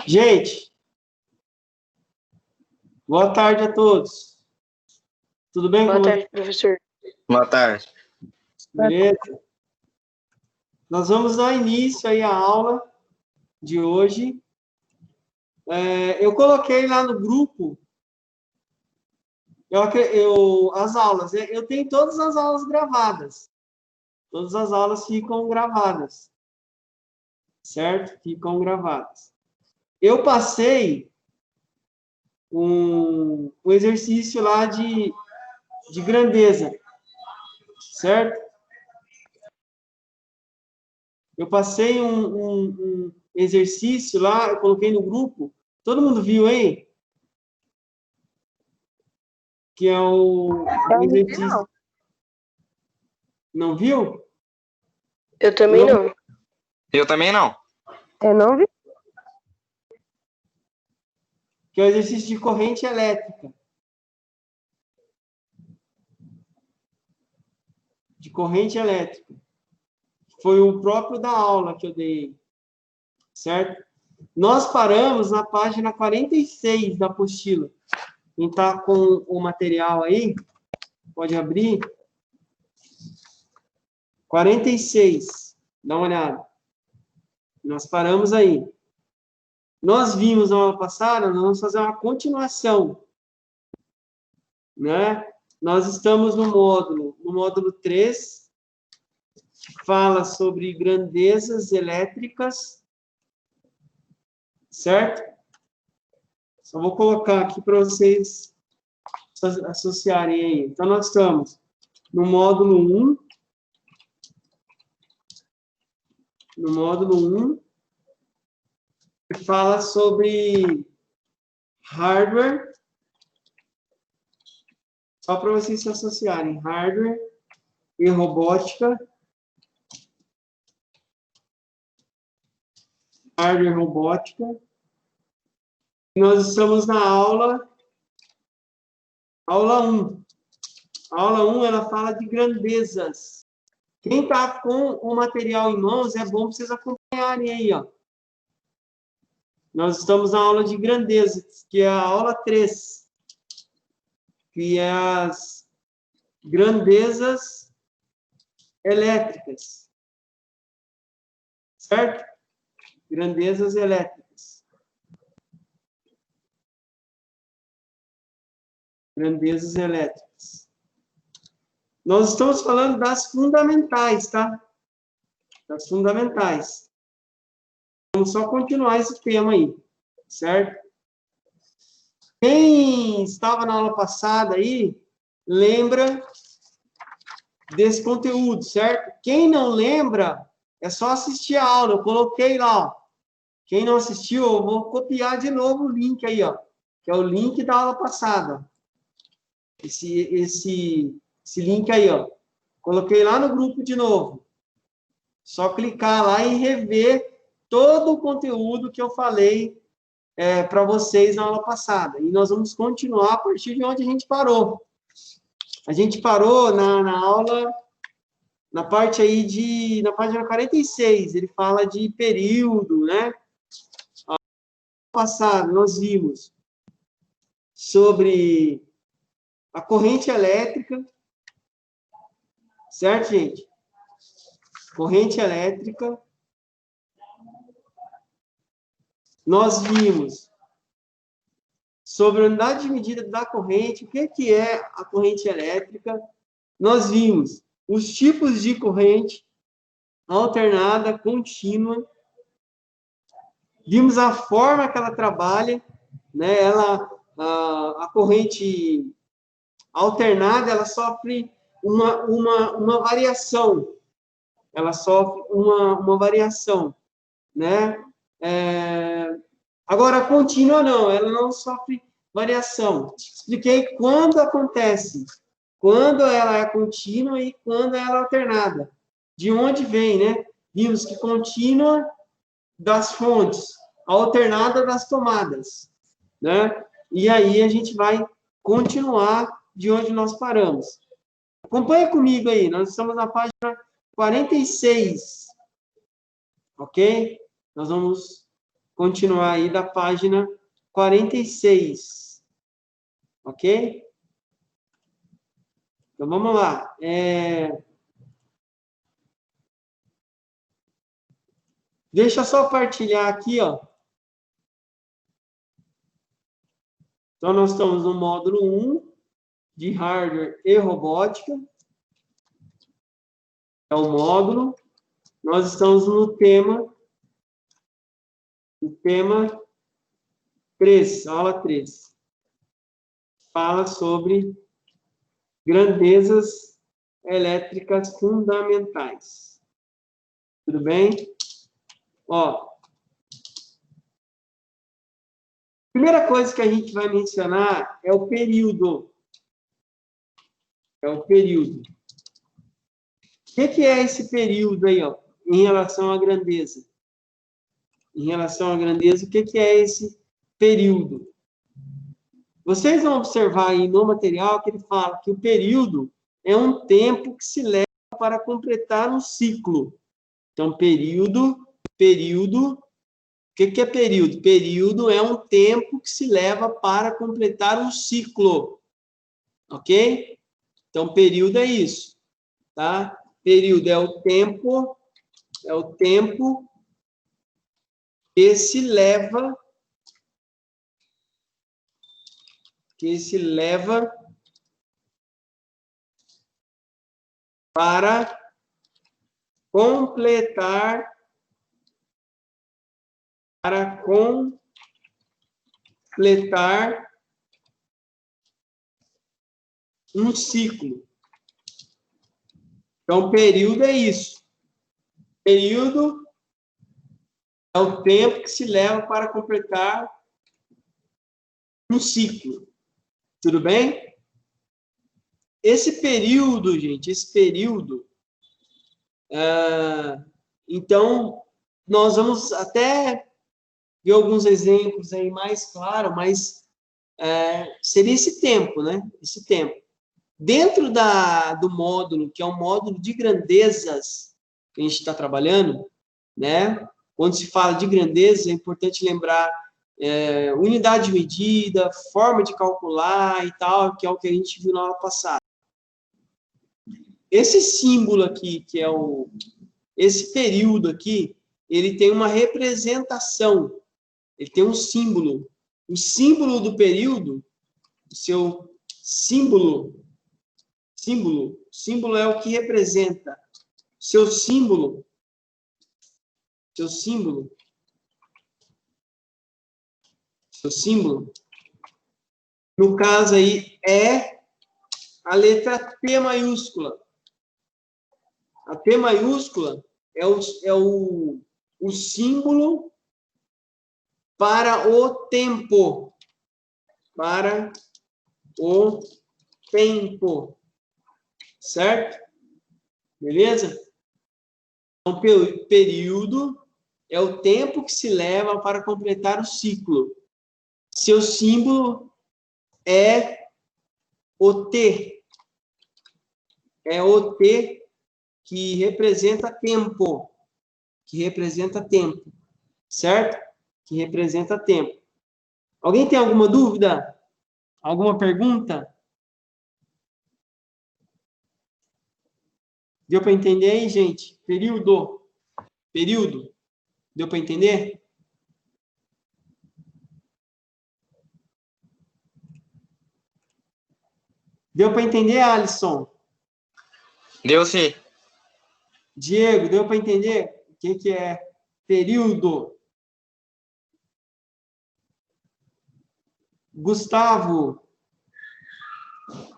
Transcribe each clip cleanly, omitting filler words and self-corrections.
Gente, boa tarde a todos. Tudo bem com vocês? Boa tarde, professor. Boa tarde. Beleza? Nós vamos dar início aí à aula de hoje. Eu coloquei lá no grupo as aulas. Eu tenho todas as aulas gravadas. Todas as aulas ficam gravadas. Certo? Ficam gravadas. Eu passei um exercício lá de grandeza. Certo? Eu passei um exercício lá, eu coloquei no grupo. Todo mundo viu, hein? Que é o exercício. Não viu? Eu também não. Eu também não. Eu não vi. Que é o exercício de corrente elétrica. De corrente elétrica. Foi o próprio da aula que eu dei. Certo? Nós paramos na página 46 da apostila. Quem está com o material aí, pode abrir. 46. Dá uma olhada. Nós paramos aí. Nós vimos na aula passada, nós vamos fazer uma continuação. Né? Nós estamos no módulo 3, que fala sobre grandezas elétricas. Certo? Só vou colocar aqui para vocês associarem aí. Então, nós estamos no módulo 1. No módulo 1, que fala sobre hardware. Só para vocês se associarem. Hardware e robótica. Hardware e robótica. Nós estamos na aula 1. A aula 1, ela fala de grandezas. Quem está com o material em mãos, é bom vocês acompanharem aí, ó. Nós estamos na aula de grandezas, que é a aula 3, que é as grandezas elétricas. Certo? Grandezas elétricas. Grandezas elétricas. Nós estamos falando das fundamentais, tá? Das fundamentais. Vamos só continuar esse tema aí, certo? Quem estava na aula passada aí, lembra desse conteúdo, certo? Quem não lembra, é só assistir a aula. Eu coloquei lá, ó. Quem não assistiu, eu vou copiar de novo o link aí, ó. Que é o link da aula passada. Esse link aí, ó. Coloquei lá no grupo de novo. Só clicar lá e rever todo o conteúdo que eu falei para vocês na aula passada. E nós vamos continuar a partir de onde a gente parou. A gente parou na aula, na parte aí na página 46. Ele fala de período, né? Na aula passada, nós vimos sobre a corrente elétrica. Certo, gente? Corrente elétrica. Nós vimos sobre a unidade de medida da corrente, o que é a corrente elétrica. Nós vimos os tipos de corrente alternada, contínua. Vimos a forma que ela trabalha, né? A corrente alternada, ela sofre uma variação. Ela sofre uma variação, né? Agora, a contínua não, ela não sofre variação. Expliquei quando acontece, quando ela é contínua e quando ela é alternada. De onde vem, né? Vimos que contínua das fontes, alternada das tomadas, né? E aí a gente vai continuar de onde nós paramos. Acompanha comigo aí, nós estamos na página 46. Ok? Nós vamos continuar aí da página 46. Ok? Então, vamos lá. Deixa eu só partilhar aqui, ó. Então, nós estamos no módulo 1 de hardware e robótica. É o módulo. Nós estamos no tema 3, aula 3. Fala sobre grandezas elétricas fundamentais. Tudo bem? Ó, primeira coisa que a gente vai mencionar é o período. É o período. O que é esse período aí, ó, em relação à grandeza? Em relação à grandeza, o que é esse período? Vocês vão observar aí no material que ele fala que o período é um tempo que se leva para completar um ciclo. Então, período. O que é período? Período é um tempo que se leva para completar um ciclo. Ok? Então, período é isso. Tá? Período é o tempo que se leva para completar um ciclo. Então, período é isso. Período é o tempo que se leva para completar um ciclo. Tudo bem? Esse período, gente, então, nós vamos até ver alguns exemplos aí mais claros, mas seria esse tempo, né? Esse tempo. Dentro do módulo, que é um módulo de grandezas que a gente está trabalhando, né? Quando se fala de grandezas, é importante lembrar unidade de medida, forma de calcular e tal, que é o que a gente viu na aula passada. Esse símbolo aqui, que é esse período aqui, ele tem uma representação, ele tem um símbolo. O símbolo do período, o seu símbolo é o que representa. Seu símbolo, no caso aí, é a letra T maiúscula. A T maiúscula é o símbolo para o tempo. Para o tempo. Certo? Beleza? Então, período é o tempo que se leva para completar o ciclo. Seu símbolo é o T. É o T que representa tempo. Certo? Que representa tempo. Alguém tem alguma dúvida? Alguma pergunta? Deu para entender aí, gente? Período. Deu para entender? Deu para entender, Alisson? Deu sim. Diego, deu para entender o que é período? Gustavo?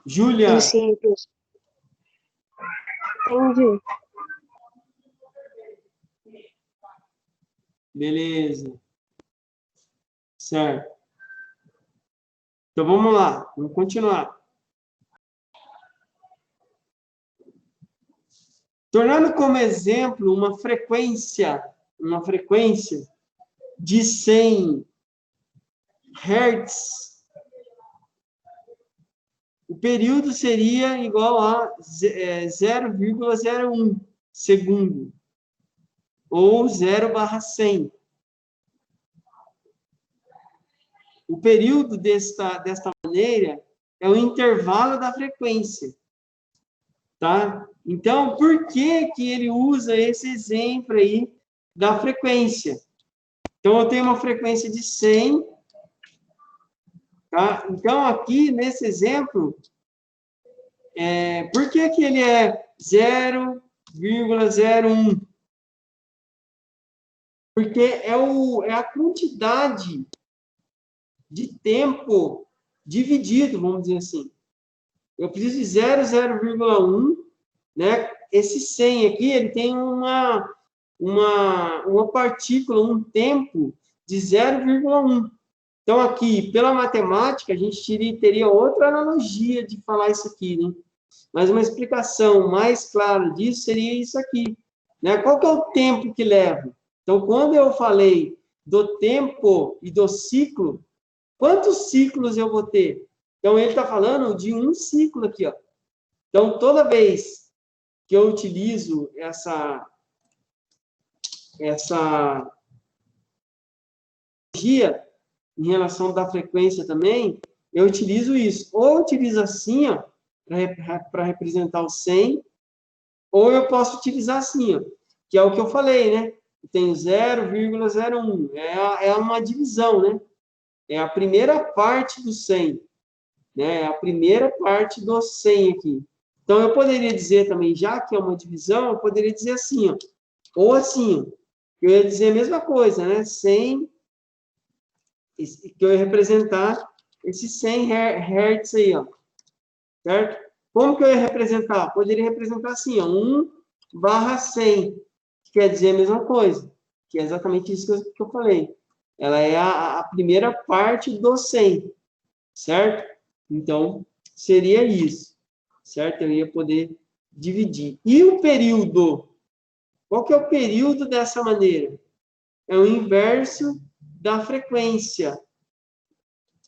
Júlia? Sim, professor. Entendi. Beleza. Certo. Então, vamos lá. Vamos continuar. Tornando como exemplo uma frequência de 100 Hz, o período seria igual a 0,01 segundo. ou 0/100. O período desta maneira é o intervalo da frequência. Tá? Então, por que que ele usa esse exemplo aí da frequência? Então, eu tenho uma frequência de 100. Tá? Então, aqui, nesse exemplo, por que que ele é 0,01? Porque é a quantidade de tempo dividido, vamos dizer assim. Eu preciso de 0,1, né? Esse 100 aqui, ele tem uma partícula, um tempo de 0,1. Então, aqui, pela matemática, a gente teria outra analogia de falar isso aqui, né? Mas uma explicação mais clara disso seria isso aqui, né? Qual que é o tempo que leva? Então, quando eu falei do tempo e do ciclo, quantos ciclos eu vou ter? Então, ele está falando de um ciclo aqui, ó. Então, toda vez que eu utilizo essa energia em relação da frequência também, eu utilizo isso. Ou eu utilizo assim, ó, para representar o 100, ou eu posso utilizar assim, ó, que é o que eu falei, né? Eu tenho 0,01. É uma divisão, né? É a primeira parte do 100. Né? É a primeira parte do 100 aqui. Então, eu poderia dizer também, já que é uma divisão, eu poderia dizer assim, ó, ou assim, ó, eu ia dizer a mesma coisa, né? 100, que eu ia representar esses 100 Hz aí, ó, certo? Como que eu ia representar? Poderia representar assim, ó, 1/100, que quer dizer a mesma coisa, que é exatamente isso que eu falei. Ela é a primeira parte do 100, certo? Então, seria isso, certo? Eu ia poder dividir. E o período? Qual que é o período dessa maneira? É o inverso da frequência,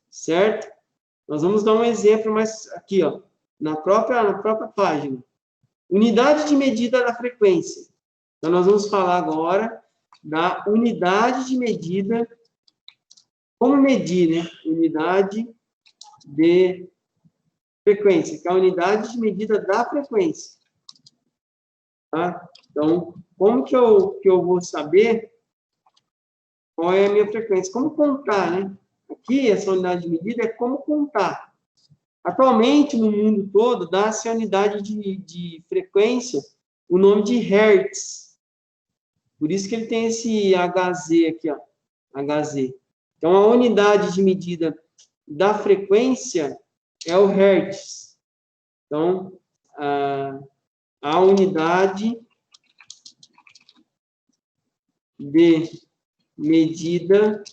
certo? Nós vamos dar um exemplo mais aqui, ó, na própria página. Unidade de medida da frequência. Então, nós vamos falar agora da unidade de medida. Como medir, né? Unidade de frequência, que é a unidade de medida da frequência. Tá? Então, como que eu vou saber qual é a minha frequência? Como contar, né? Aqui, essa unidade de medida é como contar. Atualmente, no mundo todo, dá-se a unidade de frequência o nome de Hertz. Por isso que ele tem esse HZ aqui, ó. HZ. Então, a unidade de medida da frequência é o Hertz. Então, a unidade de medida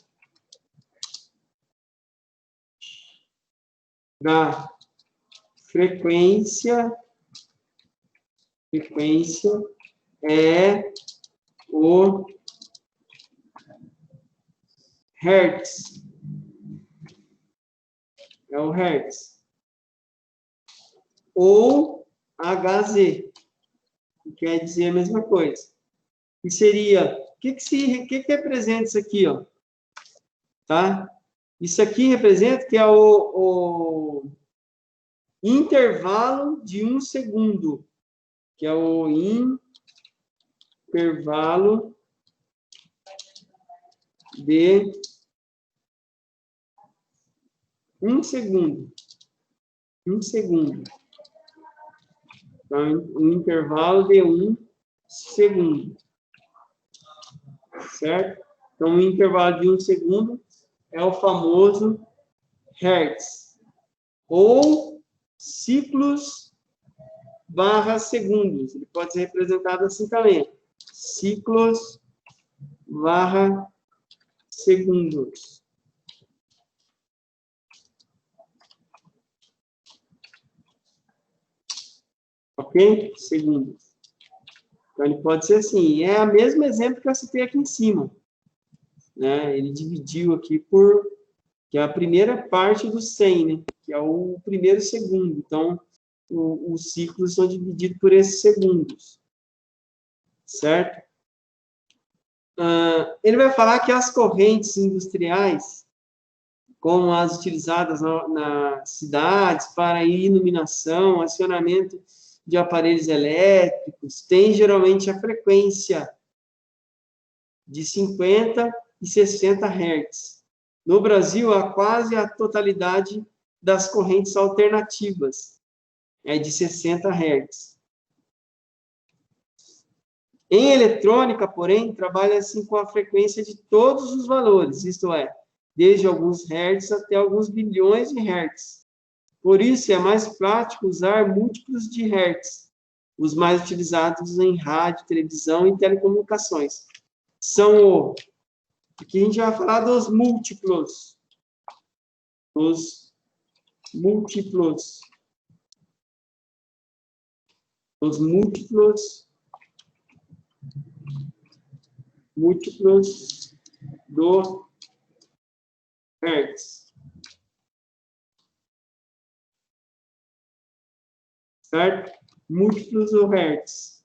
da frequência é o Hertz. É o Hertz. Ou HZ, que quer dizer a mesma coisa. Que seria, o que representa isso aqui, ó? Tá? Isso aqui representa que é o intervalo de 1 segundo, que é o intervalo de 1 segundo. 1 segundo. Então, um intervalo de 1 segundo. Certo? Então, o intervalo de 1 segundo é o famoso Hertz. Ou ciclos/segundos. Ele pode ser representado assim também. Ciclos/segundos. Ok? Segundos. Então, ele pode ser assim. É o mesmo exemplo que eu citei aqui em cima. Né? Ele dividiu aqui que é a primeira parte do 100, né? Que é o primeiro segundo. Então, os ciclos são divididos por esses segundos. Certo? Ele vai falar que as correntes industriais, como as utilizadas nas cidades para iluminação, acionamento de aparelhos elétricos, têm geralmente a frequência de 50 e 60 Hz. No Brasil, há quase a totalidade das correntes alternativas é de 60 Hz. Em eletrônica, porém, trabalha-se com a frequência de todos os valores, isto é, desde alguns hertz até alguns bilhões de hertz. Por isso, é mais prático usar múltiplos de hertz, os mais utilizados em rádio, televisão e telecomunicações. São aqui a gente vai falar dos múltiplos. Os múltiplos. Os múltiplos do hertz. Certo? Múltiplos do hertz.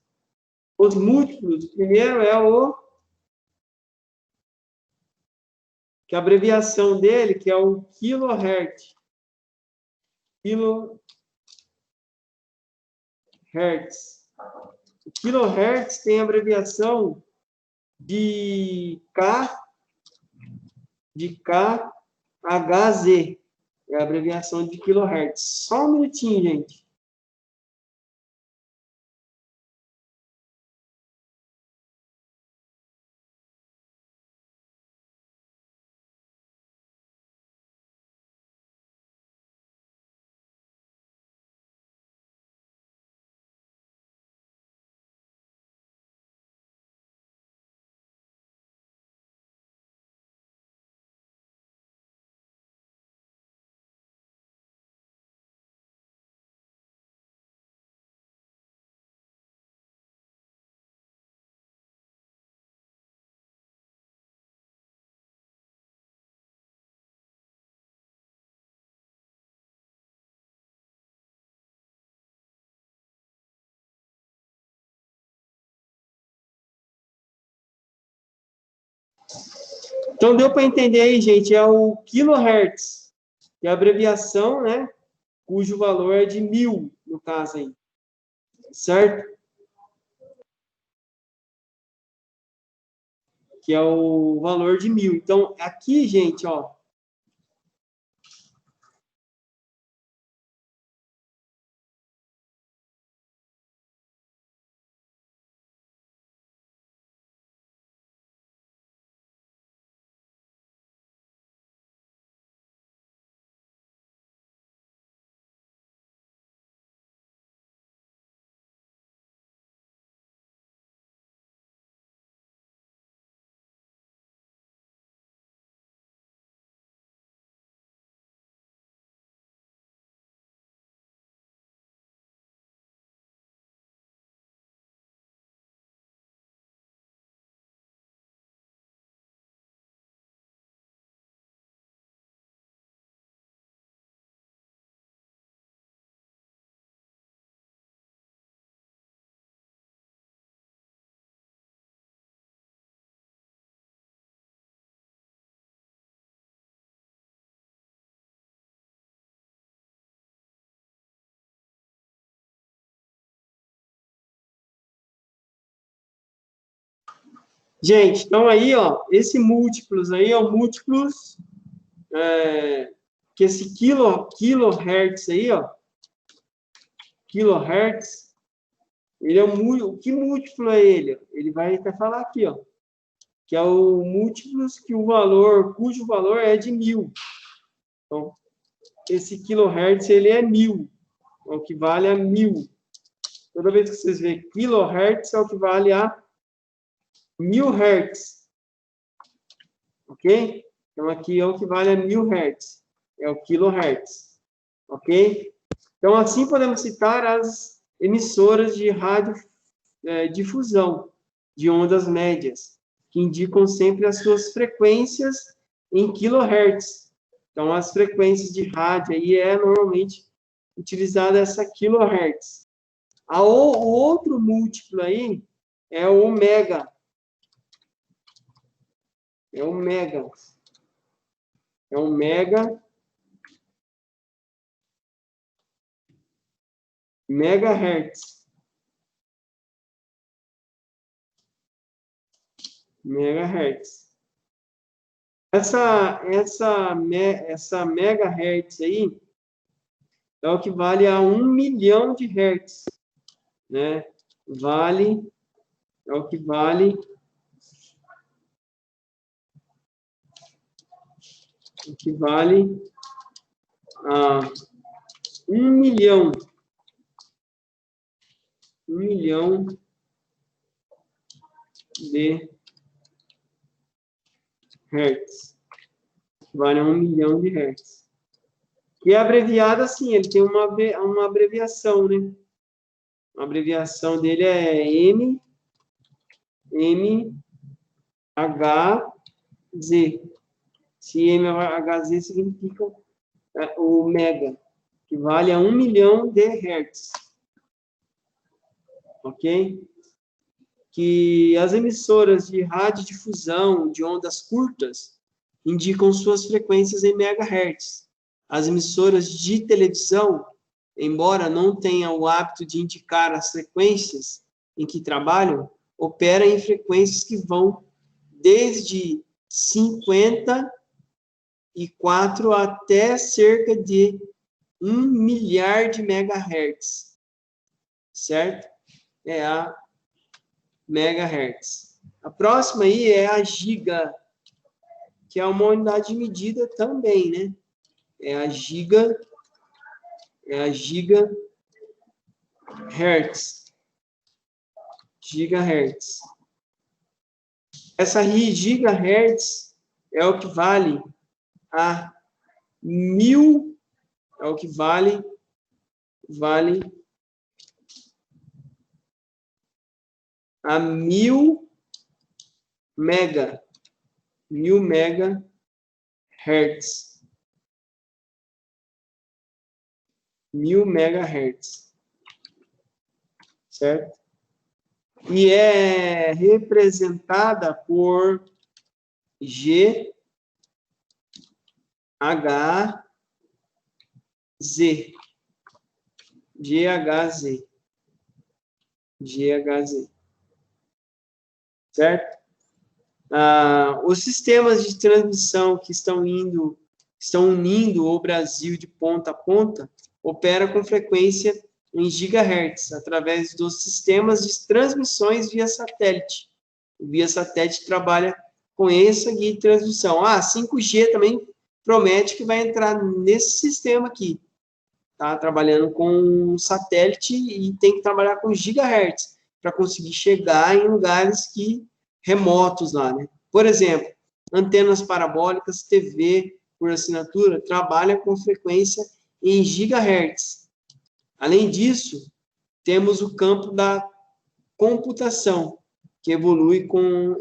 Os múltiplos, o primeiro é que a abreviação dele, que é o kilohertz. Kilohertz. O kilohertz tem a abreviação de KHZ. É a abreviação de kilohertz. Só um minutinho, gente. Então, deu para entender aí, gente, é o kilohertz, que é a abreviação, né, cujo valor é de 1000, no caso aí, certo? Que é o valor de 1000. Então, aqui, gente, ó, gente, então aí, ó, esse múltiplos aí é o múltiplos, que esse kilohertz aí, ó, kilohertz, ele é o que múltiplo é ele? Ele vai até falar aqui, ó, que é o múltiplos que o valor, cujo valor é de 1000. Então, esse kilohertz, ele é 1000, é o que vale a 1000. Toda vez que vocês verem kilohertz, é o que vale a 1000 Hz. Ok? Então, aqui é o que vale a 1000 Hz. É o kilohertz. Ok? Então, assim podemos citar as emissoras de radiodifusão de ondas médias, que indicam sempre as suas frequências em kilohertz. Então, as frequências de rádio aí é normalmente utilizada essa kilohertz. O outro múltiplo aí é o ômega. É um mega. É um mega. Megahertz. Megahertz. Essa megahertz aí é o que vale a 1 milhão de hertz, né? É o que vale a 1 milhão. 1 milhão de hertz. Vale a 1 milhão de hertz. E é abreviado assim, ele tem uma abreviação, né? A abreviação dele é MHz. Esse MHz significa o mega, que vale a 1 milhão de hertz. Ok? Que as emissoras de radiodifusão de ondas curtas indicam suas frequências em megahertz. As emissoras de televisão, embora não tenham o hábito de indicar as frequências em que trabalham, operam em frequências que vão desde 54 até cerca de 1 milhar de megahertz. Certo? É a megahertz. A próxima aí é a giga, que é uma unidade de medida também, né? É a gigahertz. Gigahertz. Essa gigahertz é o que vale a 1000, é o que vale a 1000 megahertz. 1000 megahertz. Certo? E é representada por GHz. GHz. Certo? Os sistemas de transmissão que estão unindo o Brasil de ponta a ponta, operam com frequência em gigahertz, através dos sistemas de transmissões via satélite. O via satélite trabalha com essa guia de transmissão. 5G também promete que vai entrar nesse sistema aqui. Tá trabalhando com satélite e tem que trabalhar com gigahertz para conseguir chegar em lugares remotos lá, né? Por exemplo, antenas parabólicas, TV por assinatura, trabalha com frequência em gigahertz. Além disso, temos o campo da computação, que evolui com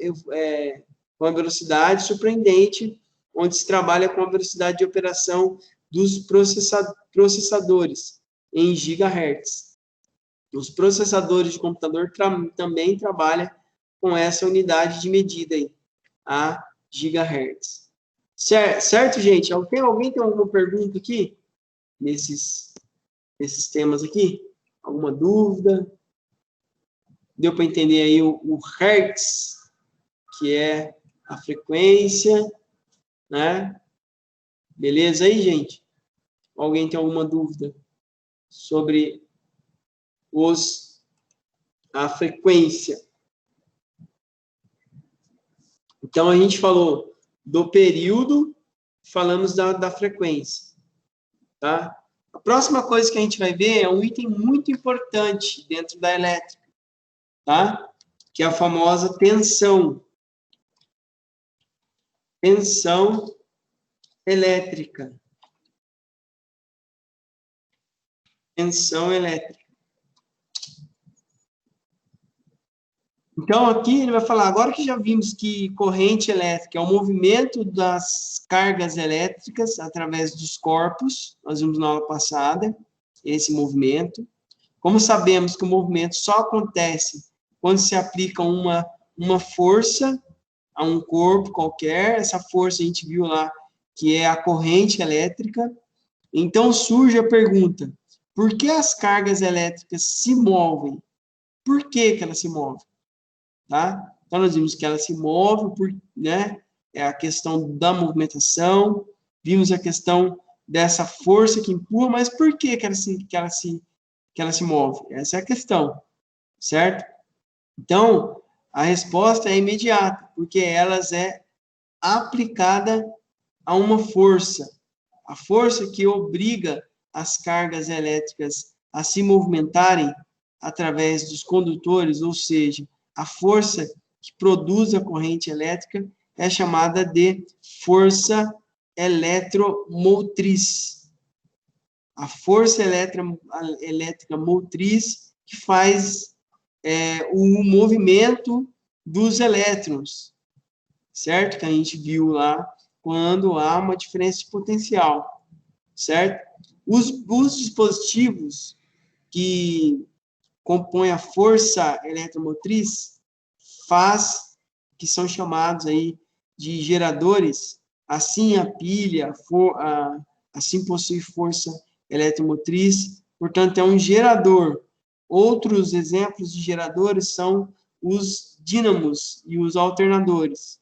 uma velocidade surpreendente, onde se trabalha com a velocidade de operação dos processadores em gigahertz. Os processadores de computador também trabalham com essa unidade de medida aí, a gigahertz. Certo, gente? Alguém tem alguma pergunta aqui nesses temas aqui? Alguma dúvida? Deu para entender aí o hertz, que é a frequência, né? Beleza aí, gente? Alguém tem alguma dúvida sobre a frequência? Então, a gente falou do período, falamos da frequência, tá? A próxima coisa que a gente vai ver é um item muito importante dentro da elétrica, tá? Que é a famosa tensão. Tensão elétrica. Tensão elétrica. Então, aqui ele vai falar, agora que já vimos que corrente elétrica é o movimento das cargas elétricas através dos corpos, nós vimos na aula passada, esse movimento. Como sabemos que o movimento só acontece quando se aplica uma força a um corpo qualquer, essa força a gente viu lá, que é a corrente elétrica. Então surge a pergunta, por que as cargas elétricas se movem? Por que que elas se movem? Tá? Então nós vimos que ela se move por, né, é a questão da movimentação, vimos a questão dessa força que empurra, mas por que que ela se move? Essa é a questão, certo? Então, a resposta é imediata, porque elas é aplicada a uma força. A força que obriga as cargas elétricas a se movimentarem através dos condutores, ou seja, a força que produz a corrente elétrica é chamada de força eletromotriz. A força elétrica motriz que faz o movimento dos elétrons, certo? Que a gente viu lá quando há uma diferença de potencial, certo? Os dispositivos que compõem a força eletromotriz que são chamados aí de geradores, assim a pilha, assim possui força eletromotriz, portanto é um gerador. Outros exemplos de geradores são os dínamos e os alternadores.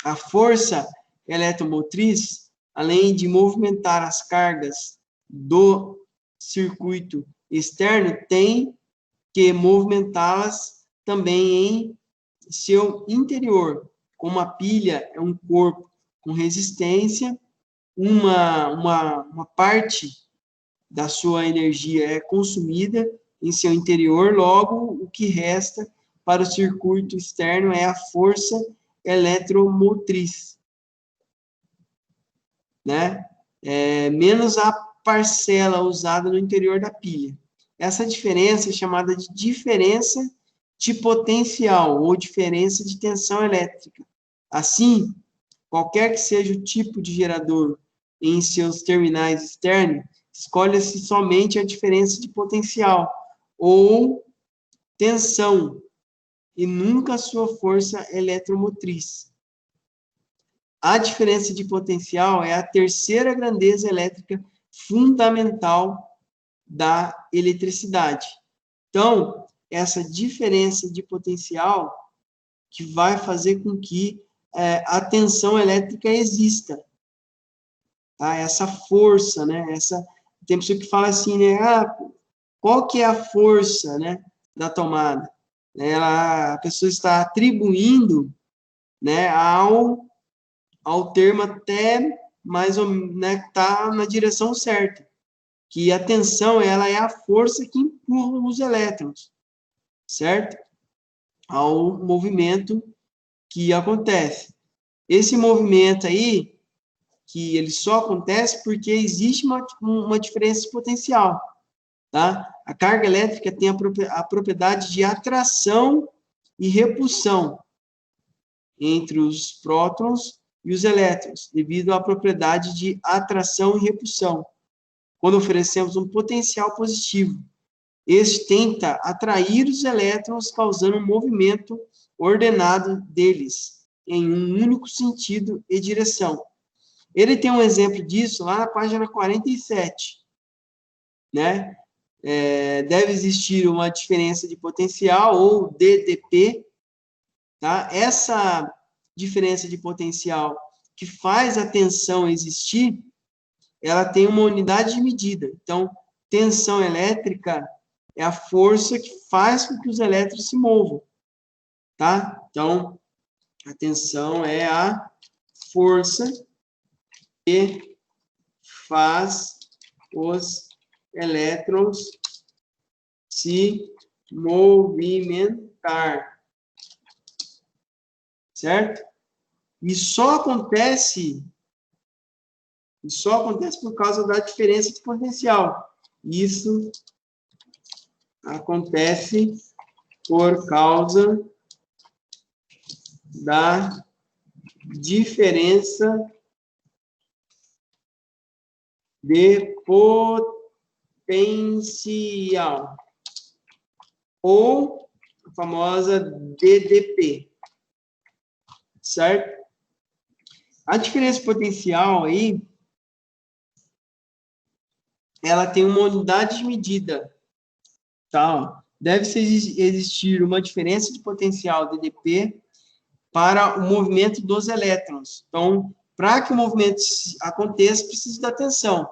A força eletromotriz, além de movimentar as cargas do circuito externo, tem que movimentá-las também em seu interior. Como a pilha é um corpo com resistência, uma parte da sua energia é consumida em seu interior, logo o que resta para o circuito externo é a força eletromotriz, né? Menos a parcela usada no interior da pilha. Essa diferença é chamada de diferença de potencial ou diferença de tensão elétrica. Assim, qualquer que seja o tipo de gerador em seus terminais externos, escolhe-se somente a diferença de potencial ou tensão e nunca a sua força eletromotriz. A diferença de potencial é a terceira grandeza elétrica fundamental da eletricidade. Então, essa diferença de potencial que vai fazer com que a tensão elétrica exista. Tá? Essa força, né? Tem pessoa que fala assim, né? Qual que é a força, né, da tomada? A pessoa está atribuindo, né, ao termo até mais ou menos, né, está na direção certa, que a tensão ela é a força que empurra os elétrons, certo? Ao movimento que acontece. Esse movimento aí, que ele só acontece porque existe uma diferença de potencial, tá? A carga elétrica tem a propriedade de atração e repulsão entre os prótons e os elétrons, devido à propriedade de atração e repulsão. Quando oferecemos um potencial positivo, este tenta atrair os elétrons, causando um movimento ordenado deles, em um único sentido e direção. Ele tem um exemplo disso lá na página 47, né? Deve existir uma diferença de potencial, ou DDP, tá? Essa diferença de potencial que faz a tensão existir, ela tem uma unidade de medida. Então, tensão elétrica é a força que faz com que os elétrons se movam, tá? Então, a tensão é a força que faz os elétrons se movimentar, certo? E só acontece por causa da diferença de potencial. Isso acontece por causa da diferença de potencial, ou a famosa DDP, certo? A diferença potencial aí, ela tem uma unidade de medida, tá? Deve-se existir uma diferença de potencial DDP para o movimento dos elétrons. Então, para que o movimento aconteça, precisa da tensão.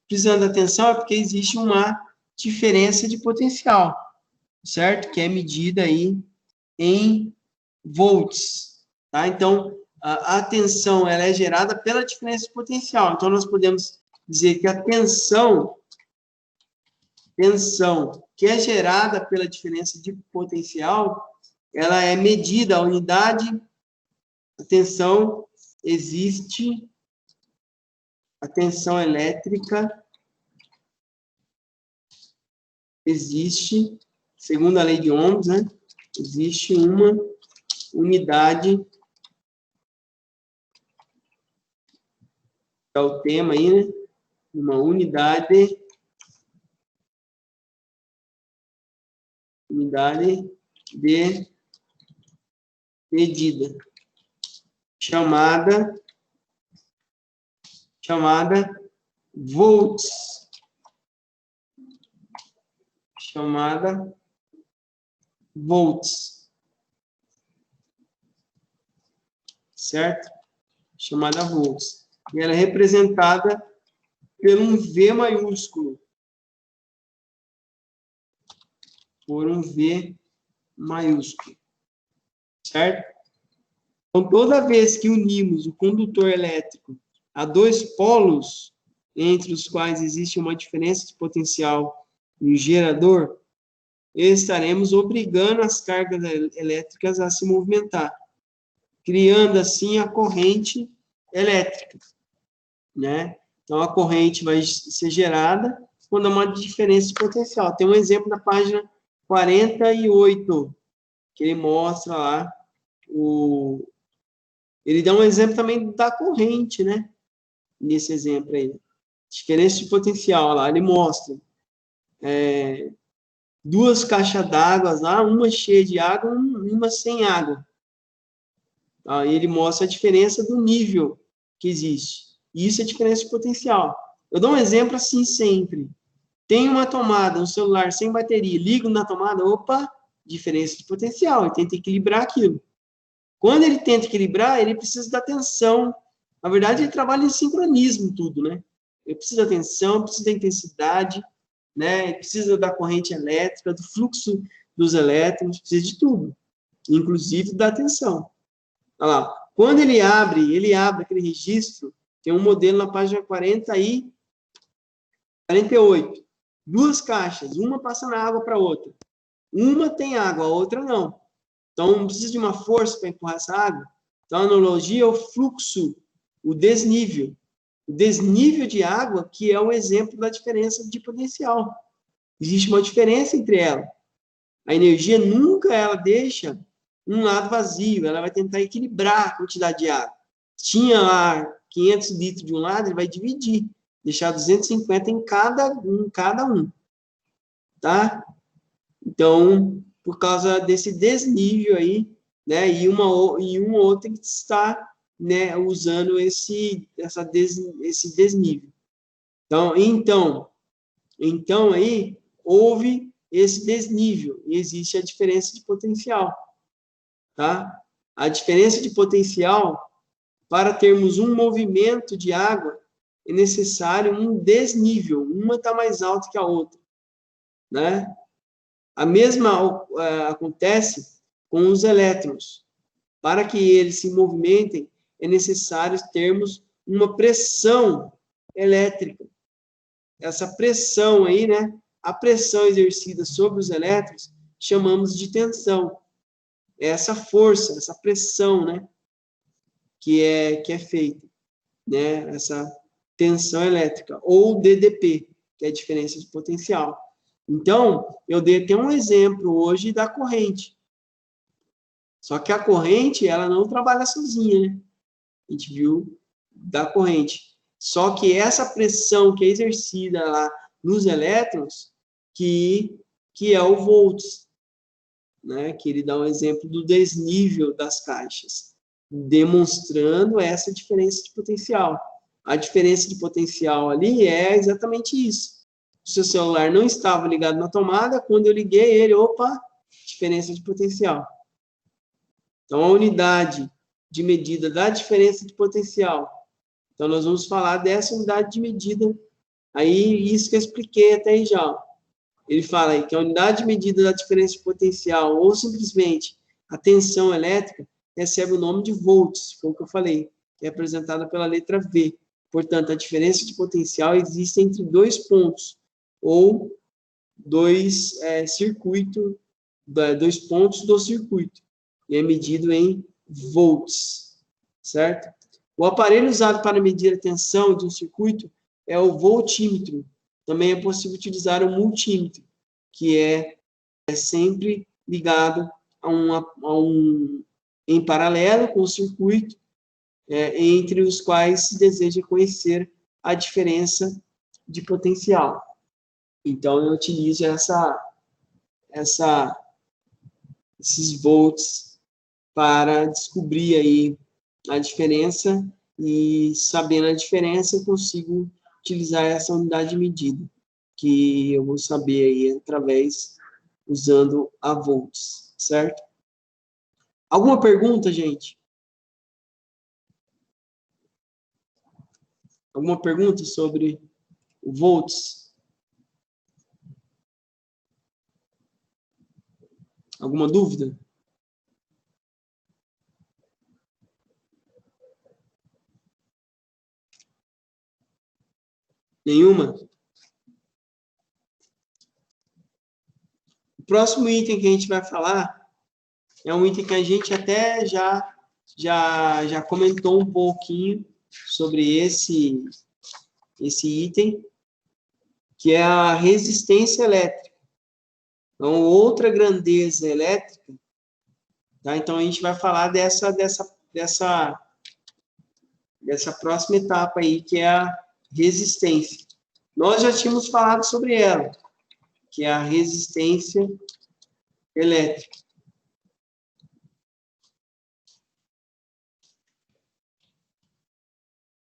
Precisando da tensão é porque existe uma diferença de potencial, certo? Que é medida aí em volts, tá? Então, a tensão, ela é gerada pela diferença de potencial. Então, nós podemos dizer que a tensão que é gerada pela diferença de potencial, ela é medida, a unidade, a tensão, existe a tensão elétrica, existe, segundo a lei de Ohms, né? Existe uma unidade, é o tema aí, né? Uma unidade de medida, chamada volts, certo? Chamada volts. E ela é representada por um V maiúsculo. Por um V maiúsculo. Certo? Então, toda vez que unimos o condutor elétrico a dois polos, entre os quais existe uma diferença de potencial no gerador, estaremos obrigando as cargas elétricas a se movimentar, criando, assim, a corrente elétrica, né? Então, a corrente vai ser gerada quando há uma diferença de potencial. Tem um exemplo na página 48, que ele mostra lá ele dá um exemplo também da corrente, né? Nesse exemplo aí. Diferença de potencial lá, ele mostra duas caixas d'água lá, uma cheia de água, uma sem água. Aí ele mostra a diferença do nível que existe. Isso é diferença de potencial. Eu dou um exemplo assim sempre. Tem uma tomada, um celular sem bateria, ligo na tomada, opa, diferença de potencial, ele tenta equilibrar aquilo. Quando ele tenta equilibrar, ele precisa da tensão. Na verdade, ele trabalha em sincronismo tudo, né? Ele precisa da tensão, precisa da intensidade, né? Ele precisa da corrente elétrica, do fluxo dos elétrons, precisa de tudo, inclusive da tensão. Olha lá. Quando ele abre aquele registro, tem um modelo na página 40 e 48. Duas caixas, uma passando água para a outra. Uma tem água, a outra não. Então, precisa de uma força para empurrar essa água. Então, a analogia é o fluxo, o desnível. O desnível de água, que é o exemplo da diferença de potencial. Existe uma diferença entre elas. A energia nunca ela deixa um lado vazio, ela vai tentar equilibrar a quantidade de água. Tinha lá 500 litros de um lado, ele vai dividir, deixar 250 em cada um. Tá? Então, por causa desse desnível aí, né, e uma outra que está, né, usando esse desnível. Então aí houve esse desnível e existe a diferença de potencial, tá? A diferença de potencial, para termos um movimento de água, é necessário um desnível, uma está mais alta que a outra, né? A mesma acontece com os elétrons. Para que eles se movimentem, é necessário termos uma pressão elétrica. Essa pressão aí, né? A pressão exercida sobre os elétrons, chamamos de tensão. É essa força, essa pressão, né? Que é feita, né? Essa tensão elétrica, ou DDP, que é a diferença de potencial. Então, eu dei até um exemplo hoje da corrente. Só que a corrente, ela não trabalha sozinha, né? A gente viu da corrente. Só que essa pressão que é exercida lá nos elétrons, que é o volts, né? Que ele dá um exemplo do desnível das caixas. demonstrando essa diferença de potencial. A diferença de potencial ali é exatamente isso. O seu celular não estava ligado na tomada, quando eu liguei ele, opa, diferença de potencial. Então, a unidade de medida da diferença de potencial. Então, nós vamos falar dessa unidade de medida. Aí, isso que eu expliquei até aí já. Ele fala aí que a unidade de medida da diferença de potencial, ou simplesmente a tensão elétrica, recebe o nome de volts, foi o que eu falei, que é apresentada pela letra V. Portanto, a diferença de potencial existe entre dois pontos, ou dois dois pontos do circuito, e é medido em volts, certo? O aparelho usado para medir a tensão de um circuito é o voltímetro. Também é possível utilizar o multímetro, que é sempre ligado em paralelo com o circuito, entre os quais se deseja conhecer a diferença de potencial. Então, eu utilizo esses volts para descobrir aí a diferença, e sabendo a diferença, eu consigo utilizar essa unidade de medida, que eu vou saber aí usando a volts, certo? Alguma pergunta, gente? Alguma pergunta sobre o volts? Alguma dúvida? Nenhuma? O próximo item que a gente vai falar é um item que a gente até já comentou um pouquinho sobre esse item, que é a resistência elétrica. Então, outra grandeza elétrica, tá? Então, a gente vai falar dessa próxima etapa aí, que é a resistência. Nós já tínhamos falado sobre ela, que é a resistência elétrica.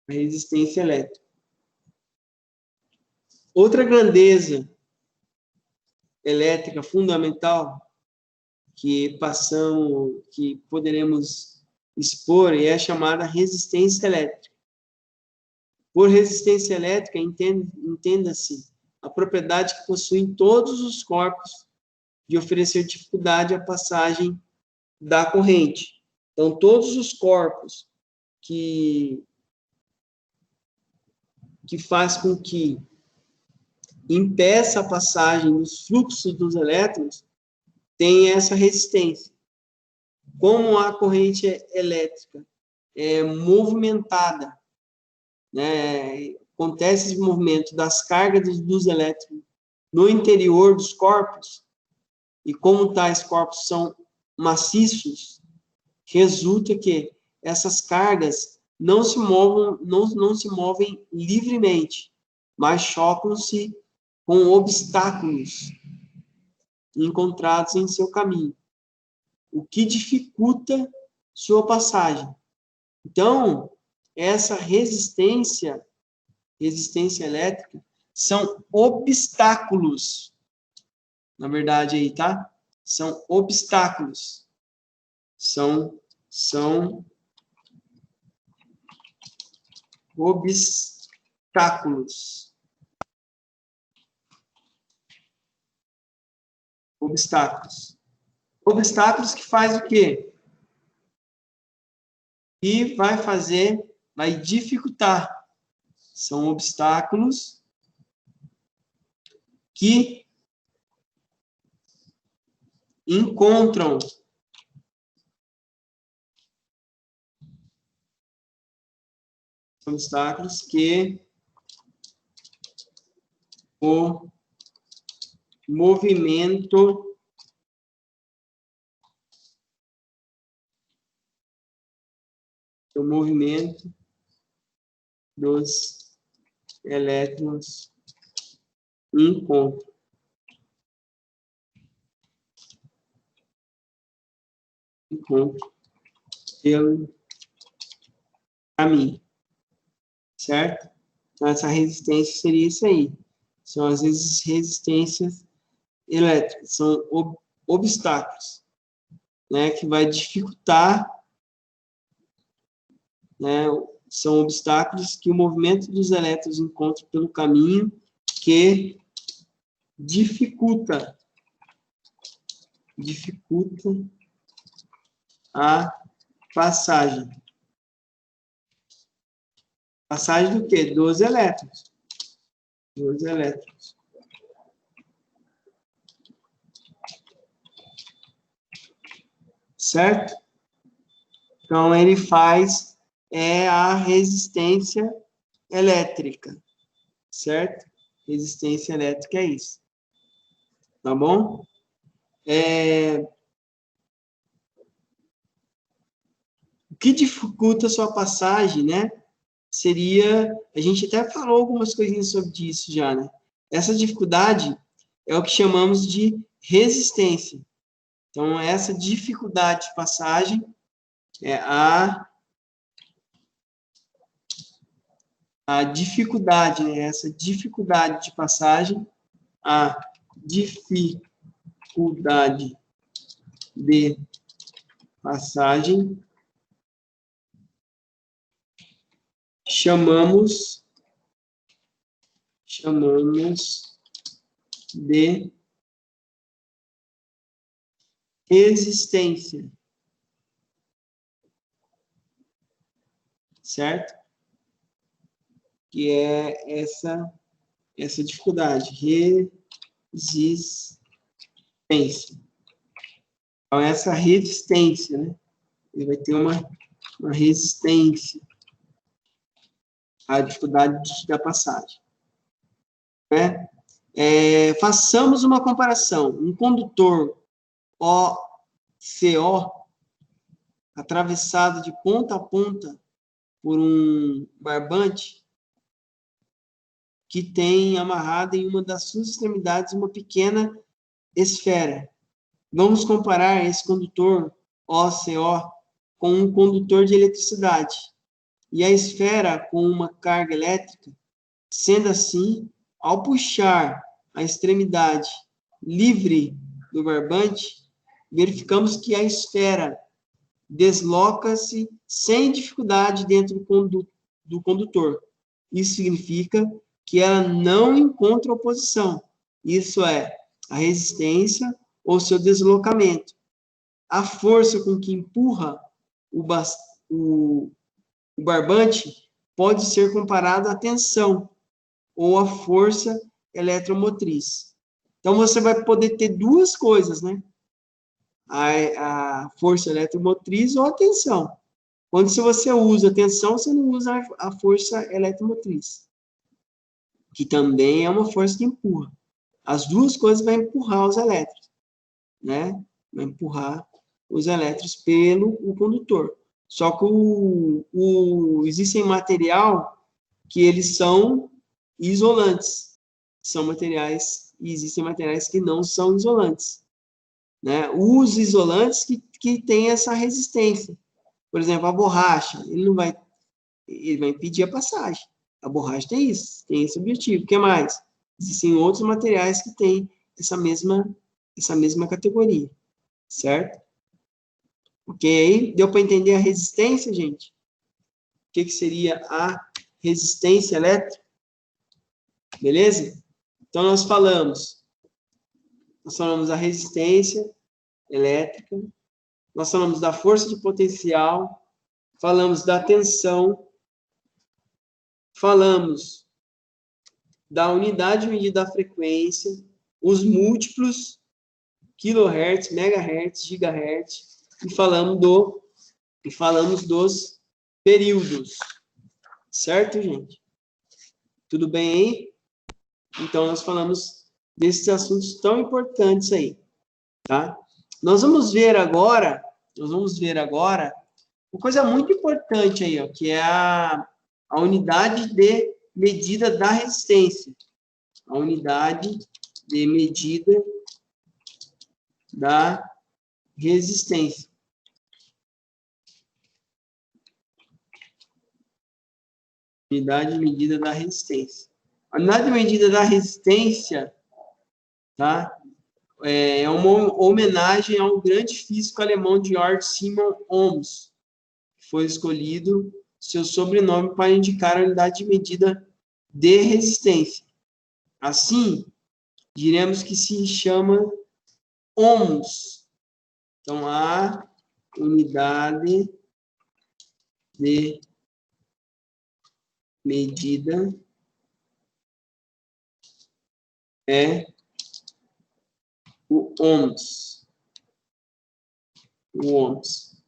A resistência elétrica. Outra grandeza elétrica fundamental que poderemos expor é a chamada resistência elétrica. Por resistência elétrica, entenda-se a propriedade que possuem todos os corpos de oferecer dificuldade à passagem da corrente. Então, todos os corpos que faz com que impeça a passagem dos fluxos dos elétrons tem essa resistência. Como a corrente elétrica é movimentada, né, acontece esse movimento das cargas dos elétrons no interior dos corpos, e como tais corpos são maciços, resulta que essas cargas não se movem livremente, mas chocam-se com obstáculos encontrados em seu caminho, o que dificulta sua passagem. Então, essa resistência elétrica, são obstáculos, na verdade aí, tá? São obstáculos. São obstáculos. Obstáculos que faz o quê? E vai dificultar. São obstáculos que encontram obstáculos que o movimento dos elétrons encontram. Pelo caminho. Certo? Então, essa resistência seria isso aí. São as resistências elétricas, são obstáculos, né, que vai dificultar, né, são obstáculos que o movimento dos elétrons encontra pelo caminho que dificulta a passagem. Passagem do quê? Dos elétrons. Dos elétrons. Certo? Então, ele faz a resistência elétrica. Certo? Resistência elétrica é isso. Tá bom? O que dificulta a sua passagem, né? Seria, a gente até falou algumas coisinhas sobre isso já, né? Essa dificuldade é o que chamamos de resistência. Então, essa dificuldade de passagem é a dificuldade, né? Essa dificuldade de passagem, a dificuldade de passagem, chamamos de resistência, certo? Que é essa dificuldade, resistência. Então, essa resistência, né? Ele vai ter uma resistência à dificuldade da passagem. Né? Façamos uma comparação. Um condutor OCO, atravessado de ponta a ponta por um barbante, que tem amarrado em uma das suas extremidades uma pequena esfera. Vamos comparar esse condutor OCO com um condutor de eletricidade. E a esfera com uma carga elétrica. Sendo assim, ao puxar a extremidade livre do barbante, verificamos que a esfera desloca-se sem dificuldade dentro do condutor. Isso significa que ela não encontra oposição. Isso é, a resistência ou seu deslocamento. A força com que empurra o barbante pode ser comparada à tensão ou à força eletromotriz. Então, você vai poder ter duas coisas, né? A força eletromotriz ou a tensão. Quando se você usa a tensão, você não usa a força eletromotriz, que também é uma força que empurra. As duas coisas vão empurrar os elétrons, né? Vai empurrar os elétrons pelo condutor. Só que existem material que eles são isolantes. São materiais, e existem materiais que não são isolantes. Né? Os isolantes que têm essa resistência. Por exemplo, a borracha, ele vai impedir a passagem. A borracha tem isso, tem esse objetivo. O que mais? Existem outros materiais que têm essa mesma categoria, certo? Ok? Deu para entender a resistência, gente? O que seria a resistência elétrica? Beleza? Então, nós falamos da resistência elétrica, nós falamos da força de potencial, falamos da tensão, falamos da unidade de medida da frequência, os múltiplos, kilohertz, megahertz, gigahertz, e falamos dos períodos. Certo, gente? Tudo bem aí? Então, nós falamos desses assuntos tão importantes aí, tá? Nós vamos ver agora uma coisa muito importante aí, ó, que é a unidade de medida da resistência. A unidade de medida da resistência. Unidade de medida da resistência. A unidade de medida da resistência, tá? É uma homenagem ao grande físico alemão Georg Simon Ohms, que foi escolhido seu sobrenome para indicar a unidade de medida de resistência. Assim, diremos que se chama ohms. Então, a unidade de medida é o ohms. O ohms.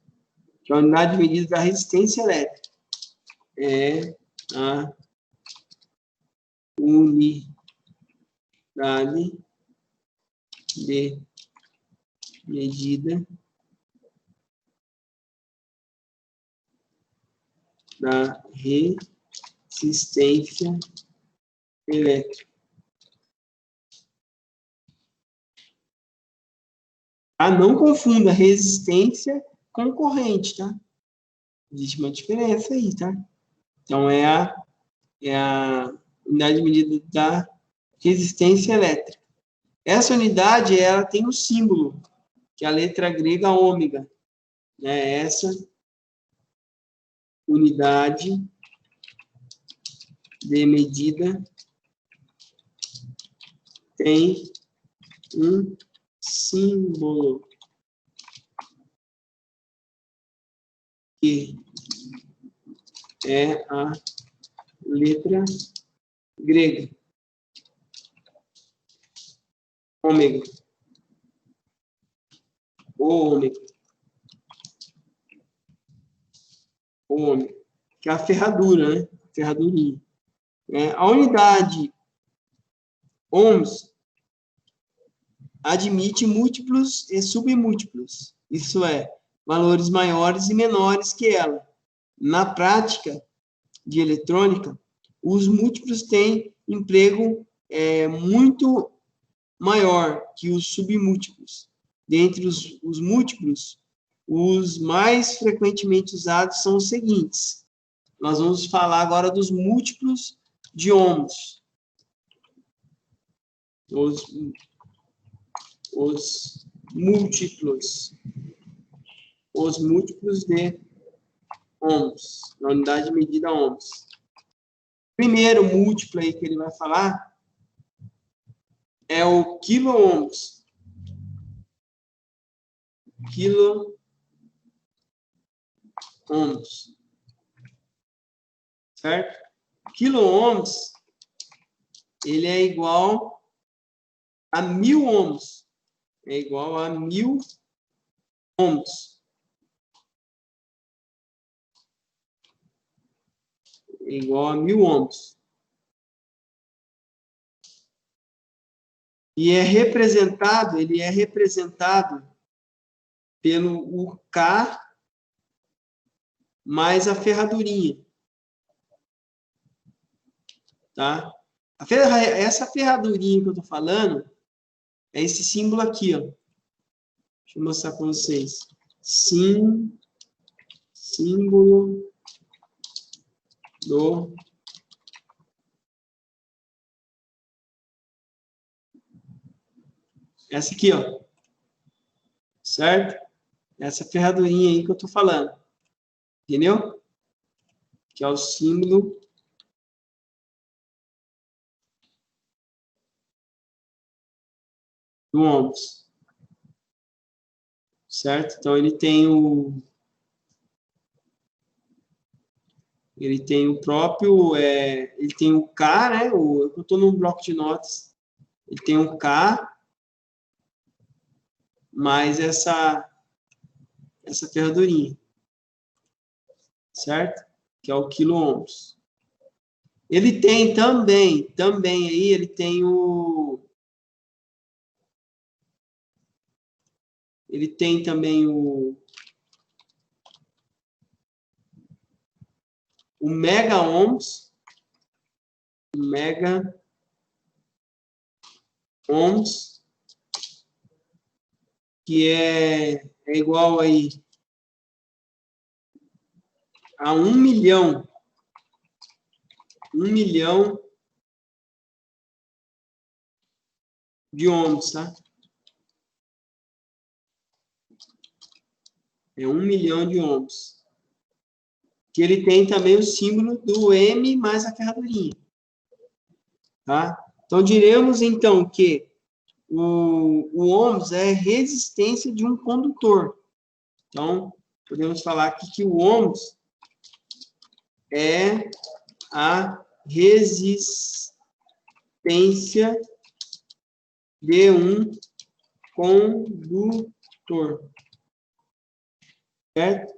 Que é a unidade de medida da resistência elétrica. É a unidade de medida da resistência elétrica. Não confunda resistência com corrente, tá? Existe uma diferença aí, tá? Então, é a unidade de medida da resistência elétrica. Essa unidade, ela tem um símbolo, que é a letra grega ômega. Né? Essa unidade de medida tem um símbolo que é a letra grega ômega. Ômega. Ômega. Que é a ferradura, né? Ferradurinha. A unidade ohms admite múltiplos e submúltiplos. Isso é, valores maiores e menores que ela. Na prática de eletrônica, os múltiplos têm emprego muito maior que os submúltiplos. Dentre os múltiplos, os mais frequentemente usados são os seguintes. Nós vamos falar agora dos múltiplos de ohms. Os múltiplos de ohms, na unidade de medida ohms. Primeiro múltiplo aí que ele vai falar é o quilo-ohms. Quilo-ohms. Certo? Quilo-ohms, ele é igual a 1000 ohms. É igual a 1000 ohms. É igual a 1000 ohms. E ele é representado pelo K mais a ferradurinha. Tá? Essa ferradurinha que eu estou falando é esse símbolo aqui, ó. Deixa eu mostrar para vocês. Símbolo do essa aqui, ó. Certo? Essa ferradurinha aí que eu estou falando. Entendeu? Que é o símbolo do ohms. Certo? Então, ele tem o próprio, ele tem o K, né? Eu estou num bloco de notas. Ele tem o K mais essa ferradurinha. Certo? Que é o quilo-ohms. Ele tem também aí, ele tem também o mega-ohms, que é igual aí a 1 milhão 1 milhão de ohms, tá? É 1 milhão de ohms. Que ele tem também o símbolo do M mais a ferradurinha. Tá? Então, diremos, então, que o ohms é a resistência de um condutor. Então, podemos falar aqui que o ohms é a resistência de um condutor. Certo?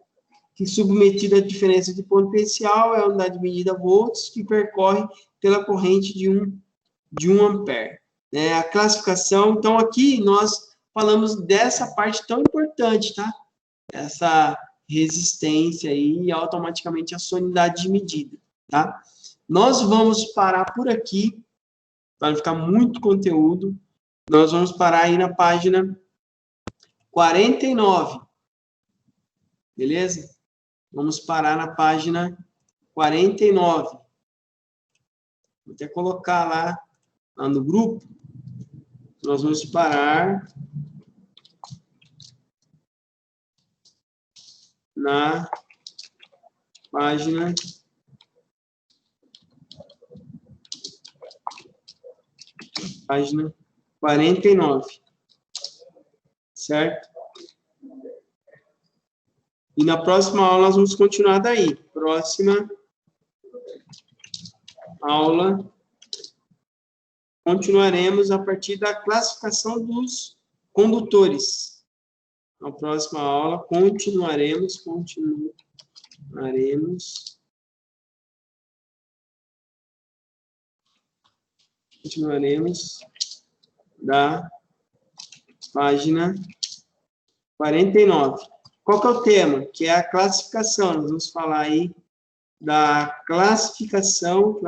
Que submetida à diferença de potencial é a unidade de medida volts, que percorre pela corrente de 1 ampere. A classificação, então, aqui nós falamos dessa parte tão importante, tá? Essa resistência aí, e automaticamente a sua unidade de medida, tá? Nós vamos parar por aqui, para não ficar muito conteúdo, nós vamos parar aí na página 49, beleza? Vamos parar na página 49. Vou até colocar lá no grupo. Nós vamos parar na página 49. Certo? E na próxima aula nós vamos continuar daí. Próxima aula, continuaremos a partir da classificação dos condutores. Na próxima aula, continuaremos da página 49. Qual que é o tema? Que é a classificação. Nós vamos falar aí da classificação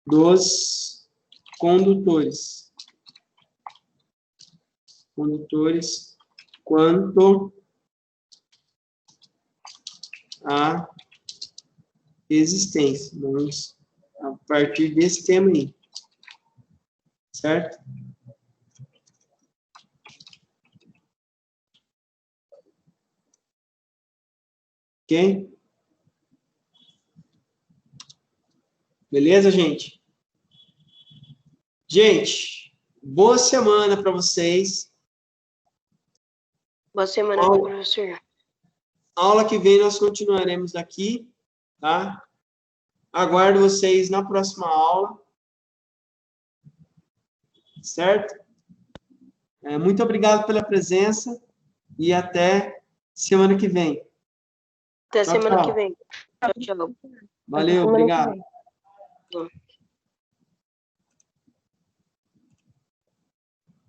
dos condutores. Quanto à resistência. Vamos a partir desse tema aí. Certo? Ok? Beleza, gente? Gente, boa semana para vocês. Boa semana, professor. A aula que vem nós continuaremos aqui, tá? Aguardo vocês na próxima aula. Certo? Muito obrigado pela presença e até semana que vem. Até Tchau, semana tchau. que vem. Tchau, tchau. Valeu, obrigado. Tchau.